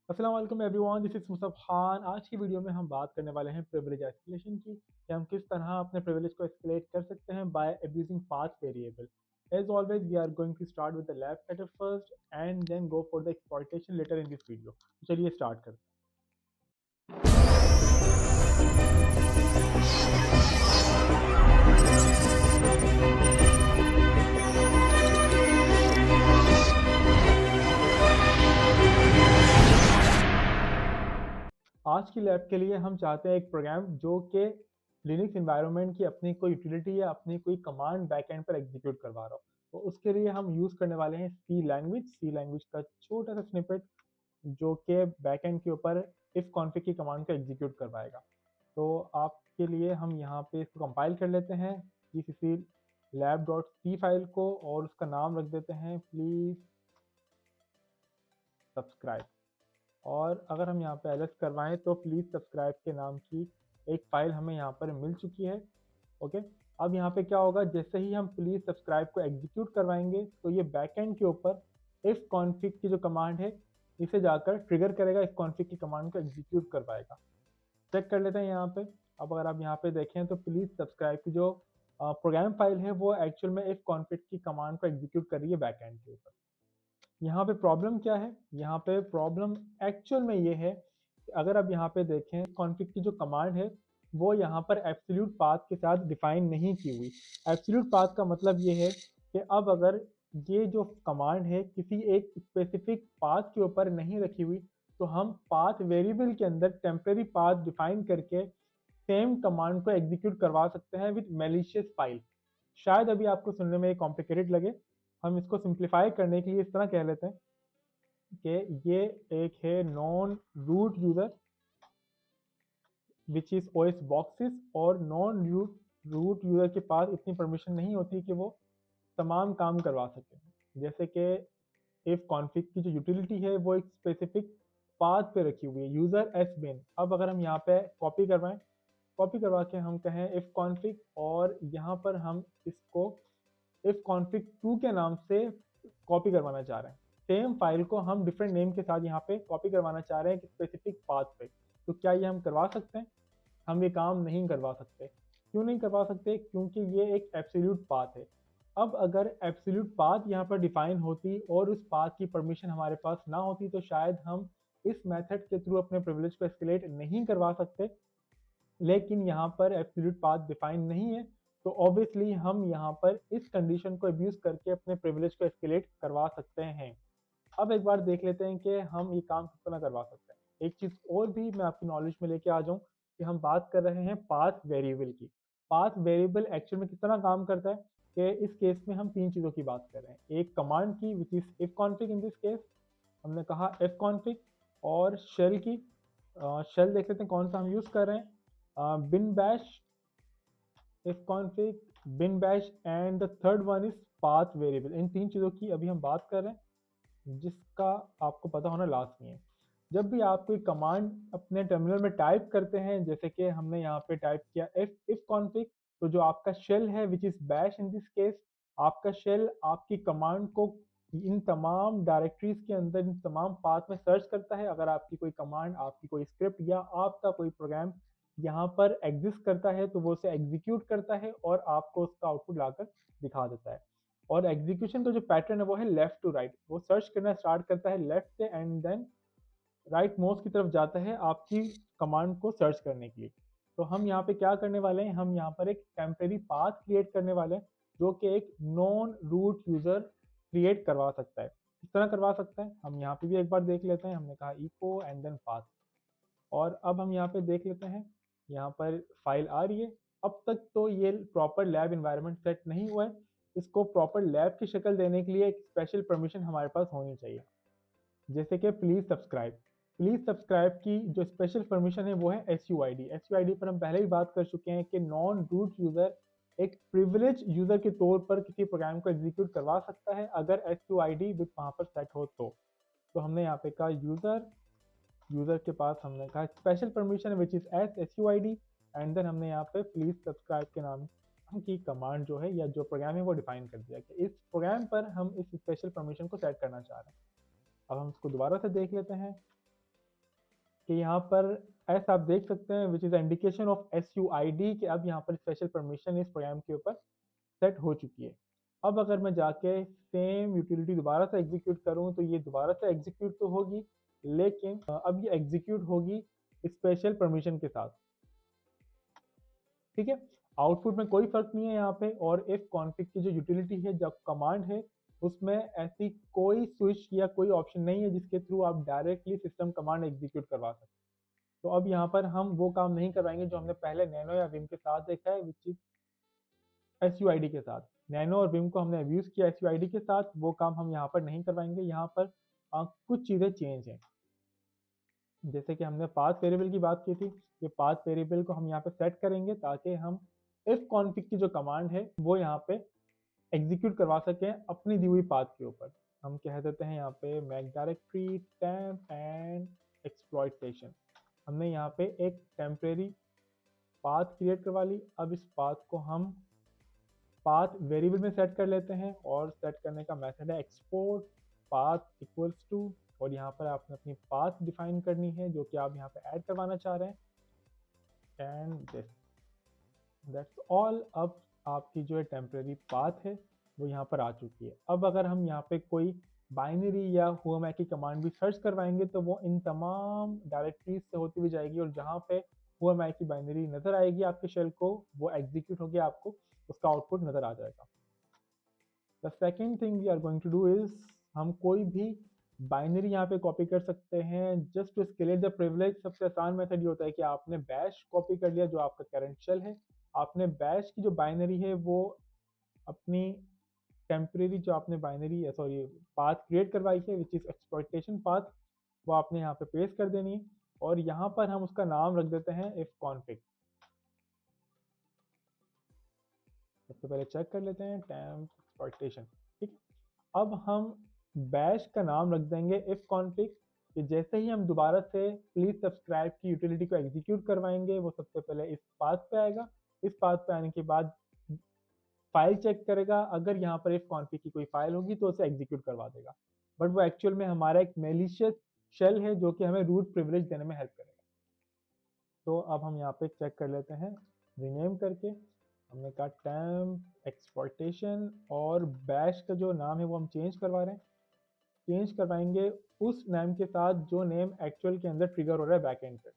अस्सलाम वालेकुम everyone, this is मुसफ़ Khan. आज की वीडियो में हम बात करने वाले हैं प्रिविलेज एस्केलेशन की कि हम किस तरह अपने प्रिविलेज को एस्केलेट कर सकते हैं by abusing path variable. As always we are going to start with the lab setup first and then go for the exploitation later in this video. चलिए स्टार्ट करते हैं। आज की लैब के लिए हम चाहते हैं एक प्रोग्राम जो कि लिनक्स एनवायरनमेंट की अपनी कोई यूटिलिटी या अपनी कोई कमांड बैकएंड पर एग्जीक्यूट करवा रहा हो। तो उसके लिए हम यूज़ करने वाले हैं सी लैंग्वेज का छोटा सा स्निपेट जो कि बैकएंड के ऊपर इफ कॉन्फिग की कमांड को एग्जीक्यूट करवाएगा। तो आपके लिए हम यहाँ पे इसको कंपाइल कर लेते हैं GCC lab dot c file को और उसका नाम रख देते हैं प्लीज सब्सक्राइब। और अगर हम यहाँ पे एलएस करवाएं तो प्लीज सब्सक्राइब के नाम की एक फाइल हमें यहाँ पर मिल चुकी है। ओके, अब यहाँ पे क्या होगा, जैसे ही हम प्लीज सब्सक्राइब को एग्जीक्यूट करवाएंगे तो ये बैकएंड के ऊपर इफ कॉन्फिग की जो कमांड है इसे जाकर ट्रिगर करेगा, इफ कॉन्फिग की कमांड को एग्जीक्यूट करवाएगा। चेक कर लेते हैं यहाँ पे। अब अगर आप यहाँ पे देखें तो प्लीज सब्सक्राइब की जो प्रोग्राम फाइल है वो एक्चुअल में इफ कॉन्फिग की कमांड को एग्जीक्यूट कर रही है बैकएंड के ऊपर। यहाँ पे प्रॉब्लम क्या है, यहाँ पे प्रॉब्लम एक्चुअल में ये है कि अगर आप यहाँ पे देखें कॉन्फिग की जो कमांड है वो यहाँ पर एब्सोल्यूट पाथ के साथ डिफाइन नहीं की हुई। एब्सोल्यूट पाथ का मतलब ये है कि अब अगर ये जो कमांड है किसी एक स्पेसिफिक पाथ के ऊपर नहीं रखी हुई तो हम पाथ वेरिएबल के अंदर टेम्परेरी पाथ डिफाइन करके सेम कमांड को एग्जीक्यूट करवा सकते हैं विद मैलिशियस फाइल। शायद अभी आपको सुनने में कॉम्प्लिकेटेड लगे, हम इसको सिंप्लीफाई करने के लिए इस तरह कह लेते हैं कि ये एक है non root user which is OS boxes, और नॉन रूट यूजर के पास इतनी परमिशन नहीं होती कि वो तमाम काम करवा सके। जैसे कि इफ कॉन्फिग की जो यूटिलिटी है वो एक स्पेसिफिक पाथ पे रखी हुई है यूजर एस बिन। अब अगर हम यहाँ पे कॉपी करवाएं, कॉपी करवा के हम कहें इफ कॉन्फिग और यहाँ पर हम इसको इफ कॉन्फिग टू के नाम से कॉपी करवाना चाह रहे हैं। सेम फाइल को हम डिफरेंट नेम के साथ यहाँ पे कॉपी करवाना चाह रहे हैं कि स्पेसिफिक पाथ पे। तो क्या ये हम करवा सकते हैं? हम ये काम नहीं करवा सकते। क्यों नहीं करवा सकते? क्योंकि ये एक एब्सोल्यूट पाथ है। अब अगर एब्सोल्यूट पाथ यहाँ पर डिफाइन होती और उस पाथ की परमिशन हमारे पास ना होती तो शायद हम इस मेथड के थ्रू अपने प्रिविलेज को एस्केलेट नहीं करवा सकते। लेकिन यहाँ पर एब्सोल्यूट पाथ डिफाइन नहीं है तो ऑब्वियसली हम यहाँ पर इस कंडीशन को अब्यूज करके अपने प्रिविलेज को एस्केलेट करवा सकते हैं। अब एक बार देख लेते हैं कि हम ये काम किस तरह करवा सकते हैं। एक चीज और भी मैं आपकी नॉलेज में लेके आ जाऊं कि हम बात कर रहे हैं पाथ वेरिएबल की। पाथ वेरिएबल एक्चुअल में किस तरह काम करता है कि इस केस में हम तीन चीजों की बात कर रहे हैं। एक कमांड की which is if config, in this case हमने कहा इफ कॉन्फिग, और शेल की। शेल देख लेते हैं कौन सा हम यूज कर रहे हैं, bin bash, ifconfig, bin bash, and the third one is path variable. इन तीन चीजों की अभी हम बात कर रहे हैं जिसका आपको पता होना लाजमी है। जब भी आप कोई कमांड अपने टर्मिनल में टाइप करते हैं, जैसे कि हमने यहाँ पे टाइप किया इफ कॉन्फिग, तो जो आपका शेल है which is bash in this case, आपका शेल आपकी कमांड को इन तमाम डायरेक्टरीज के अंदर इन तमाम पाथ में सर्च करता है। अगर आपकी कोई कमांड, आपकी कोई स्क्रिप्ट या आपका कोई प्रोग्राम यहाँ पर एग्जिस्ट करता है तो वो उसे एग्जीक्यूट करता है और आपको उसका आउटपुट लाकर दिखा देता है। और एग्जीक्यूशन का जो पैटर्न है वो है लेफ्ट टू राइट। वो सर्च करना स्टार्ट करता है लेफ्ट से एंड देन राइट मोस्ट की तरफ जाता है आपकी कमांड को सर्च करने के लिए। तो हम यहाँ पे क्या करने वाले हैं, हम यहाँ पर एक टेम्परेरी पाथ क्रिएट करने वाले हैं जो कि एक नॉन रूट यूजर क्रिएट करवा सकता है। किस तरह करवा सकता है हम यहाँ पे भी एक बार देख लेते हैं। हमने कहा इको एंड देन पाथ, और अब हम यहाँ पे देख लेते हैं, यहाँ पर फाइल आ रही है। अब तक तो ये प्रॉपर लैब इन्वायरमेंट सेट नहीं हुआ है। इसको प्रॉपर लैब की शक्ल देने के लिए एक स्पेशल परमिशन हमारे पास होनी चाहिए, जैसे कि प्लीज सब्सक्राइब। प्लीज सब्सक्राइब की जो स्पेशल परमिशन है वो है S U I D. S U I D पर हम पहले ही बात कर चुके हैं कि नॉन रूट यूजर एक प्रिविलेज यूजर के तौर पर किसी प्रोग्राम को एग्जीक्यूट करवा सकता है अगर S U I D with वहाँ पर सेट हो तो हमने यहाँ पे कहा यूजर, यूजर के पास हमने कहा special permission which is S S U I D, and then हमने यहाँ पे प्लीज सब्सक्राइब के नाम की कमांड जो है या जो प्रोग्राम है वो डिफाइन कर दिया कि इस प्रोग्राम पर हम इस स्पेशल परमिशन को सेट करना चाह रहे हैं। अब हम इसको दोबारा से देख लेते हैं। कि यहाँ पर ऐसा आप देख सकते हैं which is indication of SUID कि अब यहाँ पर स्पेशल परमिशन इस प्रोग्राम के ऊपर सेट हो चुकी है। अब अगर मैं जाके सेम यूटिलिटी दोबारा से एग्जीक्यूट करूँ तो ये दोबारा से एग्जीक्यूट तो होगी, लेकिन अब ये एग्जीक्यूट होगी स्पेशल परमिशन के साथ। ठीक है, आउटपुट में कोई फर्क नहीं है यहाँ पे। और इफ कॉन्फिग की जो यूटिलिटी है, जब कमांड है, उसमें ऐसी कोई स्विच या कोई ऑप्शन नहीं है जिसके थ्रू आप डायरेक्टली सिस्टम कमांड एग्जीक्यूट करवा सकते। तो अब यहाँ पर हम वो काम नहीं करवाएंगे जो हमने पहले नैनो या विम के साथ देखा है, विच इज SUID के साथ। नैनो और विम को हमने यूज किया SUID के साथ, वो काम हम यहाँ पर नहीं करवाएंगे। यहाँ पर कुछ चीज़ें चेंज हैं। जैसे कि हमने पाथ वेरिएबल की बात की थी, ये पाथ वेरिएबल को हम यहाँ पे सेट करेंगे ताकि हम इफ कॉन्फिग की जो कमांड है वो यहाँ पे एग्जीक्यूट करवा सकें अपनी दी हुई पाथ के ऊपर। हम कह देते हैं यहाँ पे make directory temp and exploitation. हमने यहाँ पे एक टेम्परेरी पाथ क्रिएट करवा ली। अब इस पाथ को हम पाथ वेरिएबल में सेट कर लेते हैं और सेट करने का मेथड है एक्सपोर्ट पाथ इक्वल्स टू, और यहाँ पर आपने अपनी पाथ डिफाइन करनी है जो कि आप यहाँ पे ऐड करवाना चाह रहे हैं। And this that's all. अब आपकी जो है टेम्परेरी पाथ है वो यहाँ पर आ चुकी है। अब अगर हम यहाँ पे कोई बाइनरी या हुआमैक की कमांड भी सर्च करवाएंगे तो वो इन तमाम डायरेक्टरीज से होती हुई जाएगी, और जहाँ पे हुआमैक की बाइनरी नज़र आएगी आपके शेल को, वो एग्जीक्यूट होगी, आपको उसका आउटपुट नज़र आ जाएगा। The second thing we are going to do is, हम कोई भी बाइनरी यहाँ पे कॉपी कर सकते हैं जस्ट टू स्केलेट द प्रिविलेज। सबसे आसान मेथड ये होता है कि आपने बैश कॉपी कर लिया जो आपका करंट शेल है, आपने बैश की जो बाइनरी है वो अपनी टेम्परेरी जो आपने बाइनरी सॉरी पाथ क्रिएट करवाई है विच इज एक्सप्लॉइटेशन पाथ, वो आपने यहाँ पे पेस्ट कर देनी है। और यहाँ पर हम उसका नाम रख देते हैं इफ कॉन्फिग। सबसे पहले चेक कर लेते हैं टेम्प एक्सप्लॉइटेशन। ठीक है, अब हम बैश का नाम रख देंगे इफ कॉन्फिग कि जैसे ही हम दोबारा से प्लीज सब्सक्राइब की यूटिलिटी को एग्जीक्यूट करवाएंगे वो सबसे पहले इस पाथ पे आएगा। इस पाथ पे आने के बाद फाइल चेक करेगा, अगर यहाँ पर इफ कॉन्फिग की कोई फाइल होगी तो उसे एग्जीक्यूट करवा देगा। बट वो एक्चुअल में हमारा एक मेलिशियस शेल है जो कि हमें रूट प्रिविलेज देने में हेल्प करेगा। तो अब हम यहाँ पे चेक कर लेते हैं रीनेम करके। हमने कहा टेम्प एक्सप्लॉइटेशन, और बैश का जो नाम है वो हम चेंज करवा रहे हैं। चेंज करवाएंगे उस नेम के साथ जो नेम एक्चुअल के अंदर ट्रिगर हो रहा है बैकएंड पे,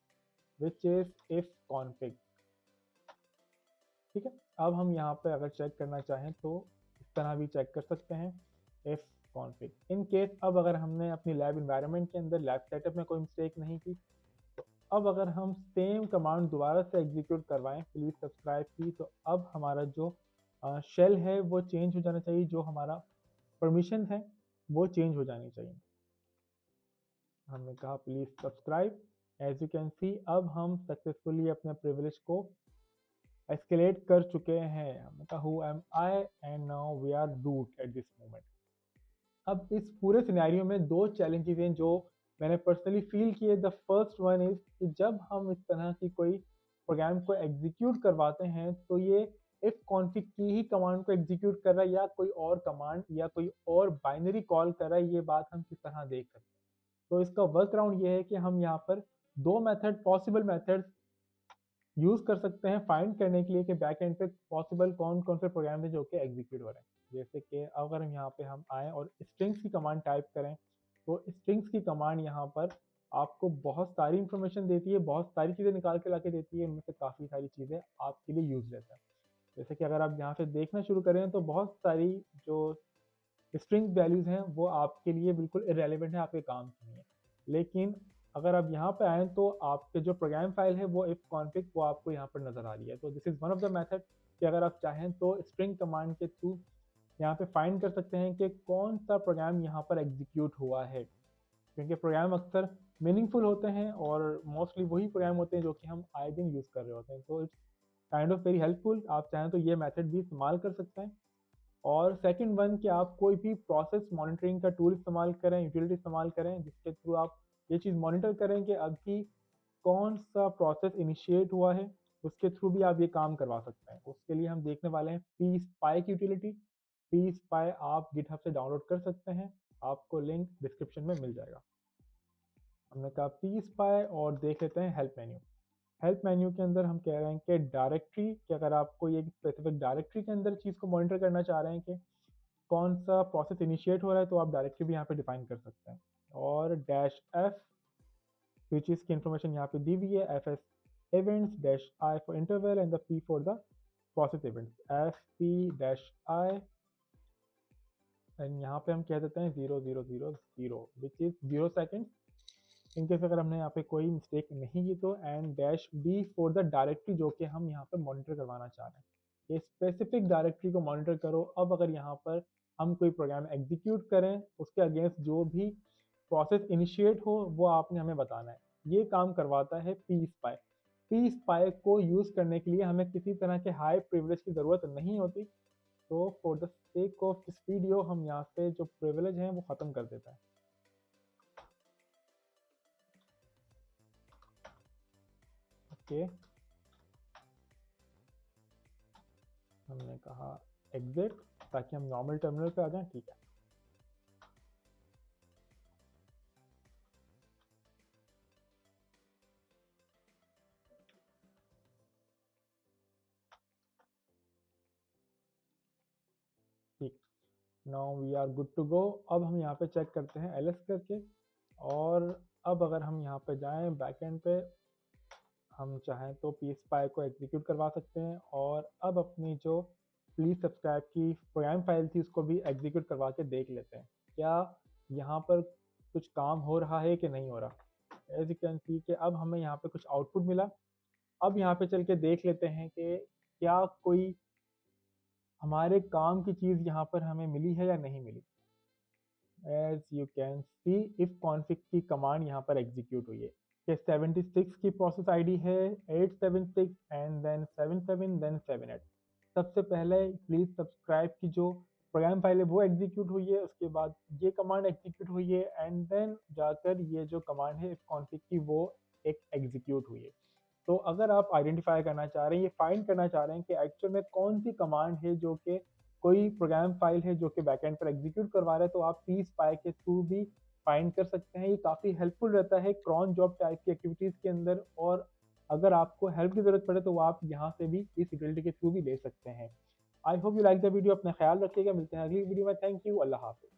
विच इज इफ कॉन्फिग। ठीक है, अब हम यहाँ पे अगर चेक करना चाहें तो इस तरह भी चेक कर सकते हैं इफ कॉन्फिग। इन केस अब अगर हमने अपनी लैब इन्वायरमेंट के अंदर लैब सेटअप में कोई मिस्टेक नहीं की, तो अब अगर हम सेम कमांड दोबारा से एग्जीक्यूट करवाएं प्लीज सब्सक्राइब की, तो अब हमारा जो शेल है वो चेंज हो जाना चाहिए, जो हमारा परमिशन है वो चेंज हो जानी चाहिए। हमने कहा please subscribe. As you can see अब हम सक्सेसफुली अपने प्रिविलेज को एस्केलेट कर चुके हैं। हमने कहा who am I and now we are root at this moment. अब इस पूरे सिनेरियो में दो चैलेंजेस हैं जो मैंने पर्सनली फील किए। द फर्स्ट वन इज कि जब हम इस तरह की कोई प्रोग्राम को एग्जीक्यूट करवाते हैं तो ये इफ कॉन्फिग की ही कमांड को एग्जीक्यूट कर रहा है या कोई और कमांड या कोई और बाइनरी कॉल कर रहा है, ये बात हम किस तरह देख सकते हैं। तो इसका वर्क अराउंड ये है कि हम यहाँ पर दो मेथड पॉसिबल मेथड यूज कर सकते हैं फाइंड करने के लिए कि बैक एंड पे पॉसिबल कौन कौन से प्रोग्राम है जो कि एग्जीक्यूट हो रहे हैं। जैसे कि अगर हम यहाँ पे हम आए और स्ट्रिंग्स की कमांड टाइप करें तो स्ट्रिंग्स की कमांड यहाँ पर आपको बहुत सारी इंफॉर्मेशन देती है, बहुत सारी चीज़ें निकाल के ला के देती है, इनमें से काफ़ी सारी चीज़ें आपके लिए यूजलेस है। जैसे कि अगर आप यहाँ से देखना शुरू करें तो बहुत सारी जो स्ट्रिंग वैल्यूज़ हैं वो आपके लिए बिल्कुल इरेलीवेंट है, आपके काम की नहीं है। लेकिन अगर आप यहाँ पे आएँ तो आपके जो प्रोग्राम फाइल है वो इफ कॉन्फिग वो आपको यहाँ पर नज़र आ रही है। तो this is one of the method कि अगर आप चाहें तो स्ट्रिंग कमांड के थ्रू यहाँ पे फाइंड कर सकते हैं कि कौन सा प्रोग्राम यहाँ पर एग्जीक्यूट हुआ है, क्योंकि प्रोग्राम अक्सर मीनिंगफुल होते हैं और मोस्टली वही प्रोग्राम होते हैं जो कि हम आए दिन यूज़ कर रहे होते हैं। तो it's kind of very helpful. आप चाहें तो ये मेथड भी इस्तेमाल कर सकते हैं। और सेकंड वन कि आप कोई भी प्रोसेस मॉनिटरिंग का टूल इस्तेमाल करें, यूटिलिटी इस्तेमाल करें जिसके थ्रू आप ये चीज़ मॉनिटर करें कि अभी कौन सा प्रोसेस इनिशिएट हुआ है, उसके थ्रू भी आप ये काम करवा सकते हैं। उसके लिए हम देखने वाले हैं पी स्पाई की यूटिलिटी। पी स्पाई आप गिटहब से डाउनलोड कर सकते हैं, आपको लिंक डिस्क्रिप्शन में मिल जाएगा। हमने कहा pSpy और देख लेते हैं हेल्प मेन्यू। हेल्प मेन्यू के अंदर हम कह रहे हैं कि डायरेक्टरी, कि अगर आप कोई एक स्पेसिफिक डायरेक्टरी के अंदर चीज़ को मॉनिटर करना चाह रहे हैं कि कौन सा प्रोसेस इनिशिएट हो रहा है, तो आप डायरेक्टरी भी यहाँ पे डिफाइन कर सकते हैं। और -f स्विचेस की इंफॉर्मेशन यहाँ पे दी हुई है, fs events -i for interval and the p for the process events, fp-i and यहाँ पे हम कह देते हैं 0000 विच इज 0 सेकेंड। इनकेस अगर हमने यहाँ पे कोई मिस्टेक नहीं की तो, and -d for the directory जो कि हम यहाँ पर मॉनिटर करवाना चाह रहे हैं, ये स्पेसिफिक डायरेक्टरी को मॉनिटर करो। अब अगर यहाँ पर हम कोई प्रोग्राम एग्जीक्यूट करें, उसके अगेंस्ट जो भी प्रोसेस इनिशिएट हो वो आपने हमें बताना है। ये काम करवाता है pSpy। pSpy को यूज़ करने के लिए हमें किसी तरह के हाई प्रिविलेज की ज़रूरत नहीं होती। तो for the sake of this video हम यहाँ पे जो प्रिविलेज हैं वो ख़त्म कर देता है। ओके, हमने कहा एग्जिट ताकि हम नॉर्मल टर्मिनल पे आ जाएं। ठीक है, ठीक, now we are good to go. अब हम यहाँ पे चेक करते हैं ls करके, और अब अगर हम यहाँ पे जाएं बैकएंड पे, हम चाहें तो pSpy को एग्जीक्यूट करवा सकते हैं, और अब अपनी जो प्लीज़ सब्सक्राइब की प्रोग्राम फाइल थी उसको भी एग्जीक्यूट करवा के देख लेते हैं क्या यहाँ पर कुछ काम हो रहा है कि नहीं हो रहा। एज यू कैन सी कि अब हमें यहाँ पे कुछ आउटपुट मिला। अब यहाँ पे चल के देख लेते हैं कि क्या कोई हमारे काम की चीज़ यहाँ पर हमें मिली है या नहीं मिली। As you can see ifconfig की कमांड यहाँ पर एग्जीक्यूट हुई है कि 76 की प्रोसेस आईडी है, 876 एंड देन 77 देन 78। सबसे पहले प्लीज सब्सक्राइब की जो प्रोग्राम फाइल है वो एग्जीक्यूट हुई है, उसके बाद ये कमांड एग्जीक्यूट हुई है, एंड देन जाकर ये जो कमांड है इफ कॉन्फिग की वो एक एग्जीक्यूट हुई है। तो अगर आप आइडेंटिफाई करना चाह रहे हैं, ये फाइंड करना चाह रहे हैं कि एक्चुअल में कौन सी कमांड है जो कि कोई प्रोग्राम फाइल है जो कि बैकएंड पर एग्जीक्यूट करवा रहा है, तो आप pSpy के थ्रू भी फाइंड कर सकते हैं। ये काफ़ी हेल्पफुल रहता है क्रॉन जॉब टाइप की एक्टिविटीज़ के अंदर, और अगर आपको हेल्प की ज़रूरत पड़े तो वो आप यहाँ से भी इस यूटिलिटी के थ्रू भी ले सकते हैं। I hope you like the video. अपना ख्याल रखिएगा, मिलते हैं अगली वीडियो में। थैंक यू, अल्लाह हाफिज़।